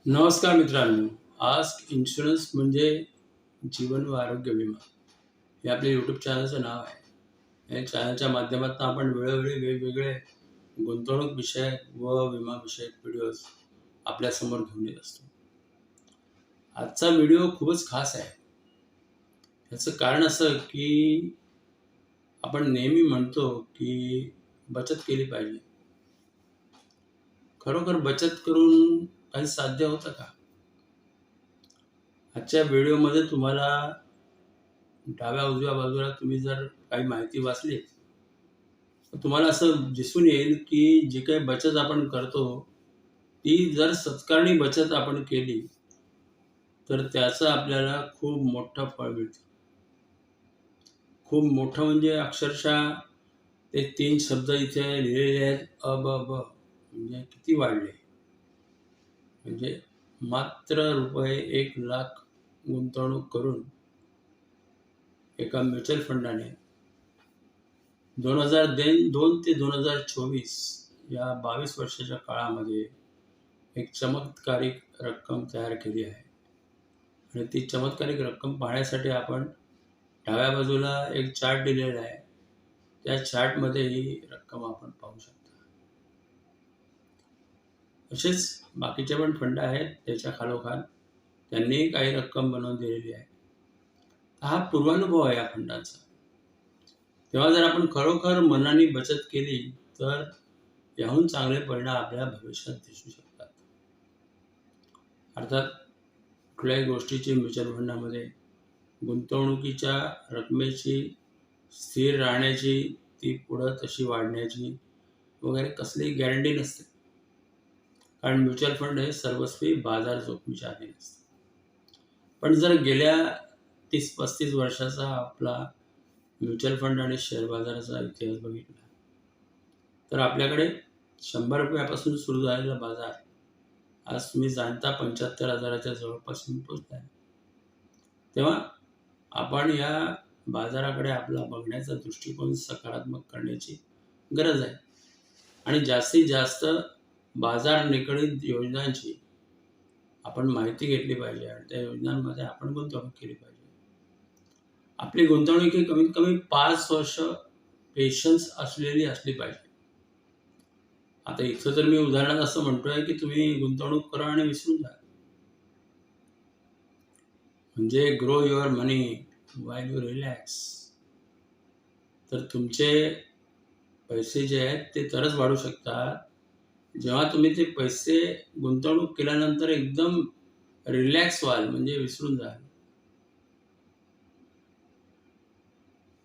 नमस्कार मित्रांनो. आज इन्शुरन्स म्हणजे जीवन व आरोग्य विमा हे आपल्या यूट्यूब चॅनलचं नाव आहे. या चॅनलच्या माध्यमातून आपण वेळोवेळी वेगवेगळे गुंतवणूक विषयक व विमा विषयक व्हिडिओज आपल्यासमोर घेऊन येत असतो. आजचा व्हिडिओ खूपच खास आहे. याचं कारण असं की आपण नेहमी म्हणतो की बचत केली पाहिजे. खरोखर बचत करून काही साध्य होतं का? आजच्या व्हिडिओमध्ये तुम्हाला डाव्या उजव्या बाजूला तुम्ही जर काही माहिती वाचली, तर तुम्हाला असं दिसून येईल की जी काही बचत आपण करतो, ती जर सत्कारणी बचत आपण केली, तर त्याचं आपल्याला खूप मोठं फळ मिळतं. खूप मोठं म्हणजे अक्षरशः ते 3 शब्द इथे लिहिलेले आहेत अ-ब-ब म्हणजे किती वाढले? म्हणजे मात्र रुपये 1,00,000 गुंतवणूक करून एका म्युच्युअल फंडाने 2002 ते 2024 या 22 वर्षाच्या काळामध्ये एक चमत्कारिक रक्कम तयार केली आहे. आणि ती चमत्कारिक रक्कम पाहण्यासाठी आपण डाव्या बाजूला एक चार्ट दिलेला आहे. त्या चार्टमध्ये ही रक्कम आपण पाहू शकता. असेच बाकीचे पण फंड आहेत त्याच्या खालोखाल त्यांनीही काही रक्कम बनवून दिलेली आहे. हा पूर्वानुभव आहे या फंडाचा. तेव्हा जर आपण खरोखर मनाने बचत केली, तर याहून चांगले परिणाम आपल्या भविष्यात दिसू शकतात. अर्थात कुठल्याही गोष्टीची म्युच्युअल फंडामध्ये गुंतवणुकीच्या रकमेची स्थिर राहण्याची, ती पुढं तशी वाढण्याची वगैरे कसलीही गॅरंटी नसते. कारण म्युच्युअल फंड हे सर्वस्वी बाजार जोखमीच्या अधीन असते. पण जर गेल्या 30-35 वर्षाचा आपला म्युच्युअल फंड आणि शेअर बाजाराचा इतिहास बघितला, तर आपल्याकडे ₹100 सुरू झालेला बाजार आज तुम्ही जाणता 75,000च्या जवळपास येऊन पोहोचला आहे. तेव्हा आपण या बाजाराकडे आपला बघण्याचा दृष्टिकोन सकारात्मक करण्याची गरज आहे. आणि जास्तीत जास्त बाजार निगडित योजनांची आपण माहिती घेतली पाहिजे आणि त्या योजनांमध्ये आपण गुंतवणूक केली पाहिजे. आपली गुंतवणूक ही कमीत कमी 5 वर्ष पेशन्स असलेली असली पाहिजे. आता इथं तर मी उदाहरणार्थ असं म्हणतोय की तुम्ही गुंतवणूक करा आणि विसरून जा. म्हणजे grow your money while you relax. तर तुमचे पैसे जे आहेत ते तरच वाढू शकतात, जेव्हा तुम्ही ते पैसे गुंतवणूक केल्यानंतर एकदम रिलॅक्स व्हाल, म्हणजे विसरून जाल.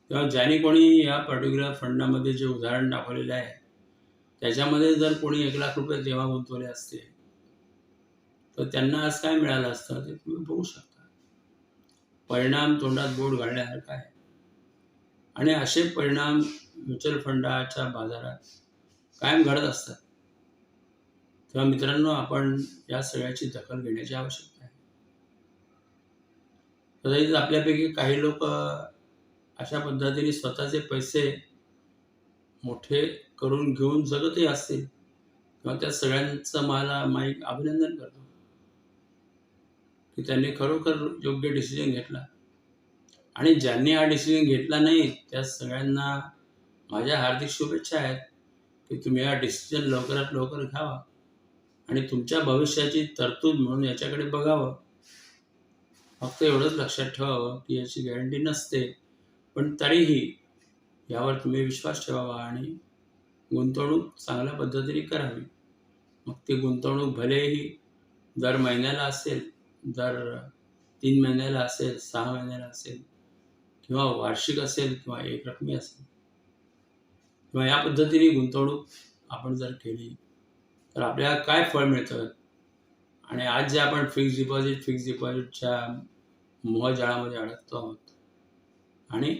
तेव्हा ज्याने कोणी या पर्टिक्युलर फंडामध्ये जे उदाहरण दाखवलेलं आहे, त्याच्यामध्ये जर कोणी ₹1,00,000 तेव्हा गुंतवले असते, तर त्यांना आज काय मिळालं असतं ते तुम्ही बघू शकता. परिणाम तोंडात बोट घालण्यासारखा आहे. आणि असे परिणाम म्युच्युअल फंडाच्या बाजारात कायम घडत असतात. तेव्हा मित्रांनो, आपण या सगळ्याची दखल घेण्याची आवश्यकता आहे. कदाचित आपल्यापैकी काही लोक अशा पद्धतीने स्वतःचे पैसे मोठे करून घेऊन जगतही असतील, तेव्हा त्या सगळ्यांचं मी अभिनंदन करतो की त्यांनी खरोखर योग्य डिसिजन घेतला. आणि ज्यांनी हा डिसिजन घेतला नाही, त्या सगळ्यांना माझ्या हार्दिक शुभेच्छा आहेत की तुम्ही हा डिसिजन लवकरात लवकर घ्यावा आणि तुमच्या भविष्याची तरतूद म्हणून याच्याकडे बघावं. फक्त एवढंच लक्षात ठेवावं की याची गॅरंटी नसते, पण तरीही यावर तुम्ही विश्वास ठेवावा आणि गुंतवणूक चांगल्या पद्धतीने करावी. मग ती गुंतवणूक भलेही दर महिन्याला असेल, दर 3 महिन्याला असेल, 6 महिन्याला असेल किंवा वार्षिक असेल किंवा एकरकमी असेल, किंवा या पद्धतीने गुंतवणूक आपण जर केली, तर आपल्याला काय फळ मिळतं. आणि आज जे आपण फिक्स्ड डिपॉझिटच्या मोहजाळामध्ये अडकतो आहोत आणि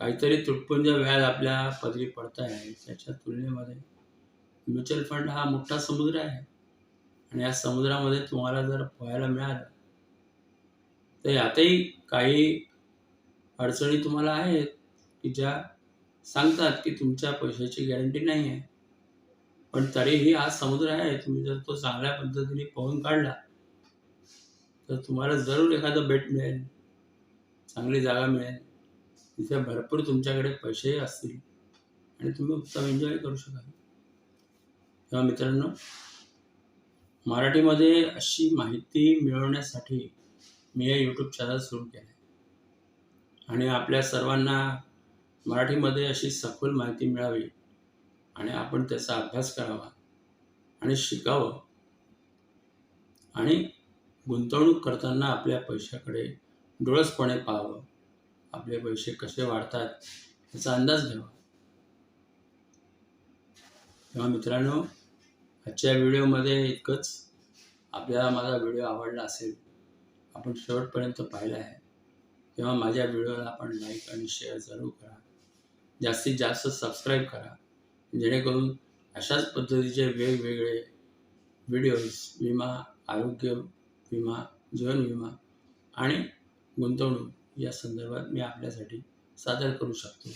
काहीतरी तुटपुंज व्याज आपल्या पदरी पडत आहे, त्याच्या तुलनेमध्ये म्युच्युअल फंड हा मोठा समुद्र आहे. आणि या समुद्रामध्ये तुम्हाला जर पोहायला मिळालं, तर यातही काही अडचणी तुम्हाला आहेत की ज्या सांगतात की तुमच्या पैशाची गॅरंटी नाही आहे. पण तरीही हा समुद्र आहे. तुम्ही जर तो चांगल्या पद्धतीने पोहून काढला, तर तुम्हाला जरूर एखादं बेट मिळेल, चांगली जागा मिळेल. तिथे भरपूर तुमच्याकडे पैसेही असतील आणि तुम्ही उत्तम एन्जॉय करू शकाल. तेव्हा मित्रांनो, मराठीमध्ये अशी माहिती मिळवण्यासाठी मी हे यूट्यूब चॅनल सुरू केलं आहे आणि आपल्या सर्वांना मराठीमध्ये अशी सखोल माहिती मिळावी आणि आपण त्याचा अभ्यास करावा आणि शिकावं आणि गुंतवणूक करताना आपल्या पैशाकडे डोळसपणे पाहावं. आपले पैसे कसे वाढतात याचा अंदाज घ्यावा. तेव्हा मित्रांनो, आजच्या व्हिडिओमध्ये इतकंच. आपल्याला माझा व्हिडिओ आवडला असेल, आपण शेवटपर्यंत पाहिला आहे, तेव्हा माझ्या व्हिडिओला आपण लाईक आणि शेअर जरूर करा. जास्तीत जास्त सबस्क्राईब करा, जेणेकरून अशाच पद्धतीचे वेगवेगळे व्हिडिओज विमा, आरोग्य विमा, जीवन विमा आणि गुंतवणूक या संदर्भात मी आपल्यासाठी सादर करू शकतो.